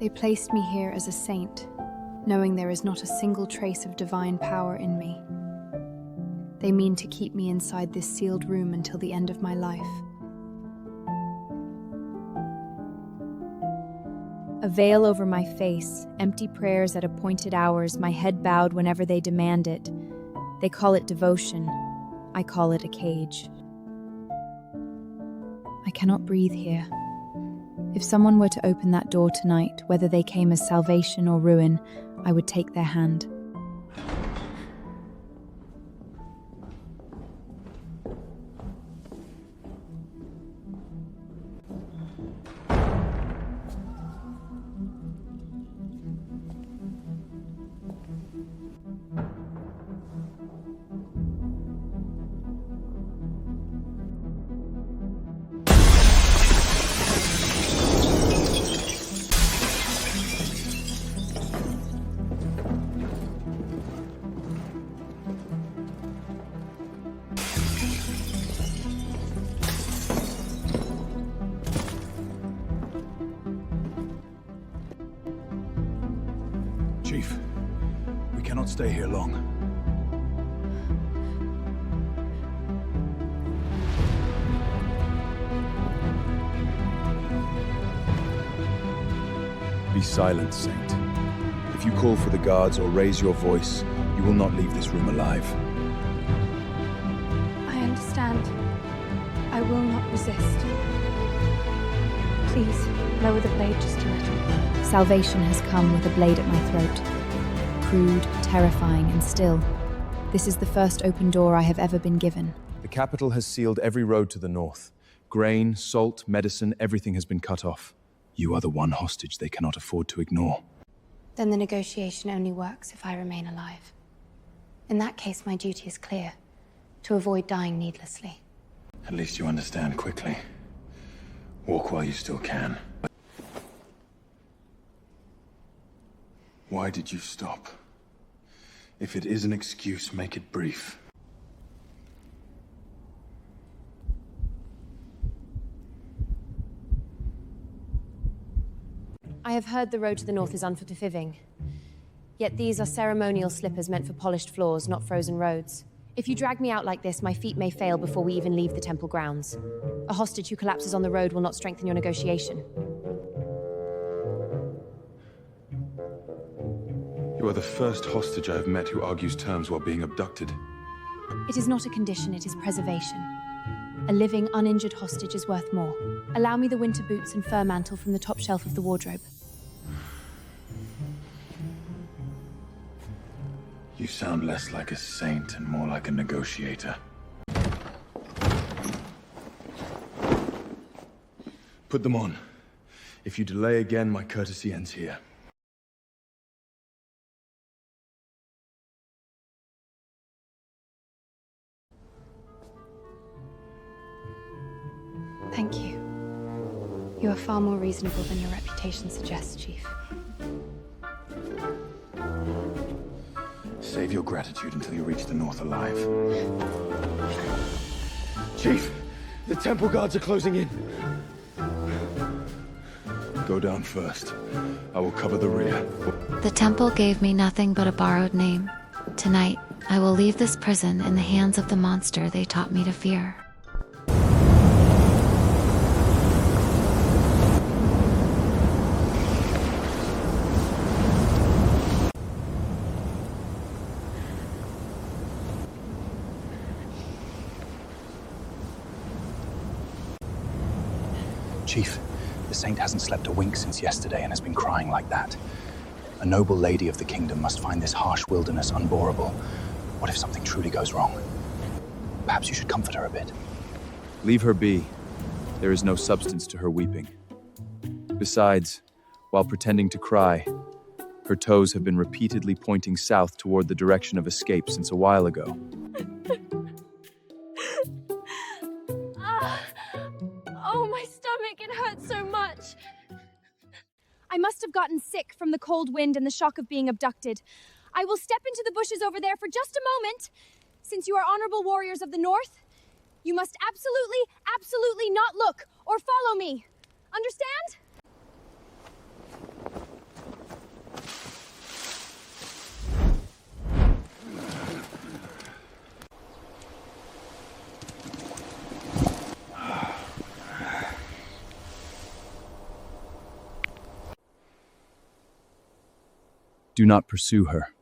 They placed me here as a saint, knowing there is not a single trace of divine power in me. They mean to keep me inside this sealed room until the end of my life. A veil over my face, empty prayers at appointed hours, my head bowed whenever they demand it. They call it devotion. I call it a cage. I cannot breathe here. If someone were to open that door tonight, whether they came as salvation or ruin, I would take their hand. Chief, we cannot stay here long. Be silent, Saint. If you call for the guards or raise your voice, you will not leave this room alive. I understand. I will not resist. Please, lower the blade just a little. Salvation has come with a blade at my throat. Crude, terrifying, and still. This is the first open door I have ever been given. The capital has sealed every road to the north. Grain, salt, medicine, everything has been cut off. You are the one hostage they cannot afford to ignore. Then the negotiation only works if I remain alive. In that case, my duty is clear. To avoid dying needlessly. At least you understand quickly. Walk while you still can. Why did you stop? If it is an excuse, make it brief. I have heard the road to the north is unforgiving. Yet these are ceremonial slippers meant for polished floors, not frozen roads. If you drag me out like this, my feet may fail before we even leave the temple grounds. A hostage who collapses on the road will not strengthen your negotiation. You are the first hostage I have met who argues terms while being abducted. It is not a condition, it is preservation. A living, uninjured hostage is worth more. Allow me the winter boots and fur mantle from the top shelf of the wardrobe. You sound less like a saint and more like a negotiator. Put them on. If you delay again, my courtesy ends here. Thank you. You are far more reasonable than your reputation suggests, Chief. Save your gratitude until you reach the north alive. Chief, the temple guards are closing in. Go down first. I will cover the rear. The temple gave me nothing but a borrowed name. Tonight, I will leave this prison in the hands of the monster they taught me to fear. Chief, the saint hasn't slept a wink since yesterday and has been crying like that. A noble lady of the kingdom must find this harsh wilderness unbearable. What if something truly goes wrong? Perhaps you should comfort her a bit. Leave her be. There is no substance to her weeping. Besides, while pretending to cry, her toes have been repeatedly pointing south toward the direction of escape since a while ago. Oh, my stomach, it hurts so much. I must have gotten sick from the cold wind and the shock of being abducted. I will step into the bushes over there for just a moment. Since you are honorable warriors of the north, you must absolutely not look or follow me. Understand? Do not pursue her.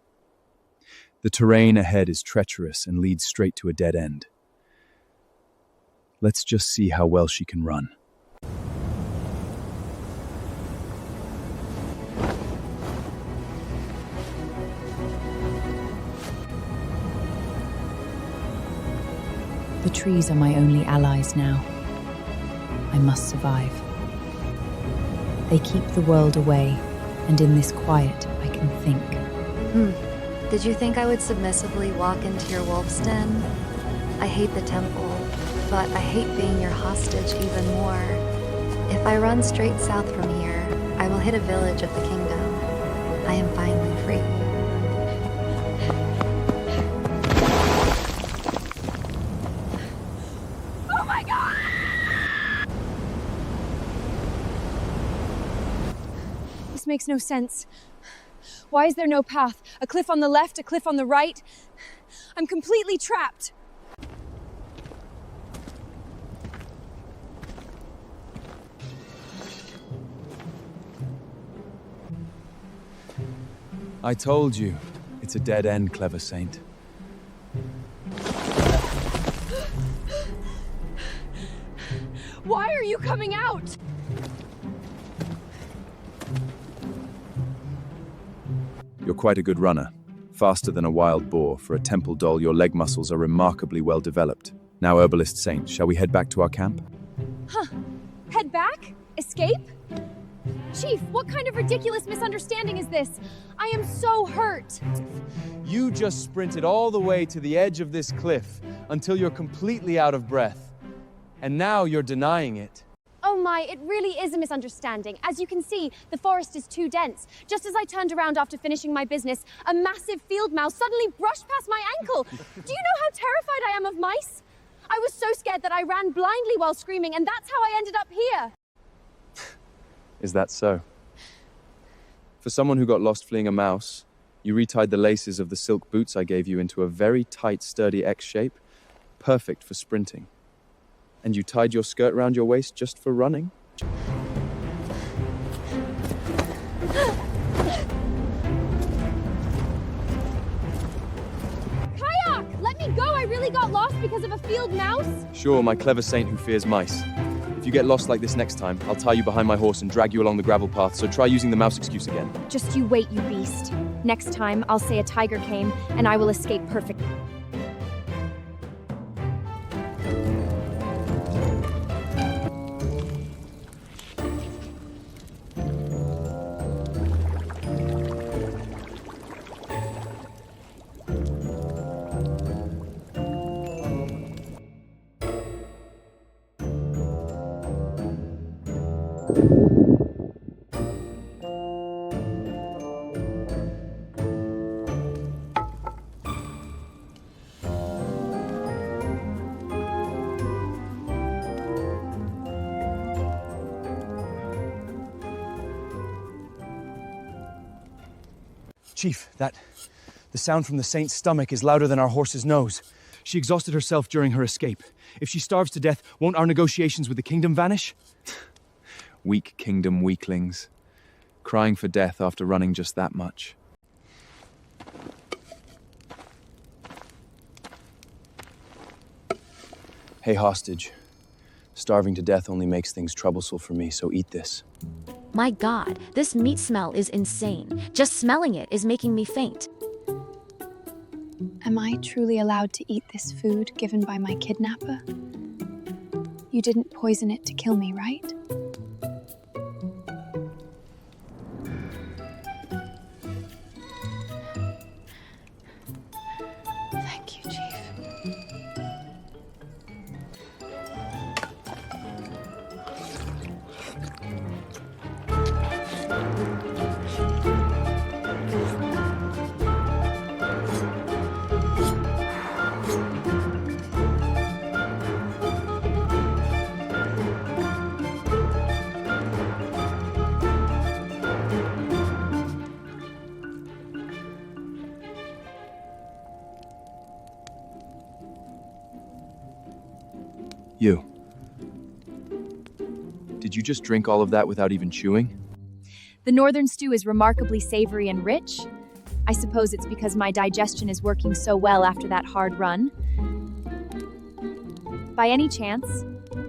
The terrain ahead is treacherous and leads straight to a dead end. Let's just see how well she can run. The trees are my only allies now. I must survive. They keep the world away, and in this quiet, I can think. Did you think I would submissively walk into your wolf's den? I hate the temple, but I hate being your hostage even more. If I run straight south from here, I will hit a village of the kingdom. I am finally free. Oh my god! This makes no sense. Why is there no path? A cliff on the left, a cliff on the right? I'm completely trapped. I told you, it's a dead end, clever saint. Why are you coming out? You're quite a good runner. Faster than a wild boar. For a temple doll, your leg muscles are remarkably well developed. Now, herbalist saint, shall we head back to our camp? Head back? Escape? Chief, what kind of ridiculous misunderstanding is this? I am so hurt. You just sprinted all the way to the edge of this cliff until you're completely out of breath. And now you're denying it. Oh my, it really is a misunderstanding. As you can see, the forest is too dense. Just as I turned around after finishing my business, a massive field mouse suddenly brushed past my ankle. Do you know how terrified I am of mice? I was so scared that I ran blindly while screaming, and that's how I ended up here. Is that so? For someone who got lost fleeing a mouse, you retied the laces of the silk boots I gave you into a very tight, sturdy X shape, perfect for sprinting. And you tied your skirt round your waist just for running? Kayak! Let me go! I really got lost because of a field mouse. Sure, my clever saint who fears mice. If you get lost like this next time, I'll tie you behind my horse and drag you along the gravel path, so try using the mouse excuse again. Just you wait, you beast. Next time, I'll say a tiger came, and I will escape perfectly. Chief, the sound from the saint's stomach is louder than our horse's nose. She exhausted herself during her escape. If she starves to death, won't our negotiations with the kingdom vanish? Weak kingdom weaklings. Crying for death after running just that much. Hey, hostage. Starving to death only makes things troublesome for me, so eat this. My God, this meat smell is insane. Just smelling it is making me faint. Am I truly allowed to eat this food given by my kidnapper? You didn't poison it to kill me, right? Thank you, Chief. You. Did you just drink all of that without even chewing? The northern stew is remarkably savory and rich. I suppose it's because my digestion is working so well after that hard run. By any chance,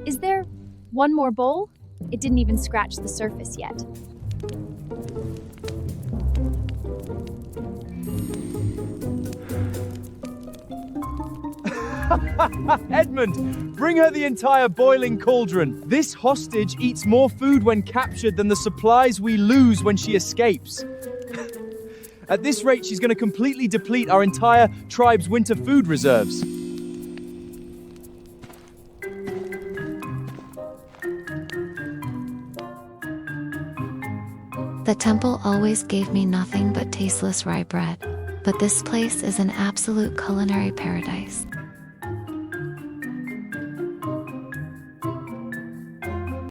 is there one more bowl? It didn't even scratch the surface yet. Edmund, bring her the entire boiling cauldron. This hostage eats more food when captured than the supplies we lose when she escapes. At this rate, she's going to completely deplete our entire tribe's winter food reserves. The temple always gave me nothing but tasteless rye bread, but this place is an absolute culinary paradise.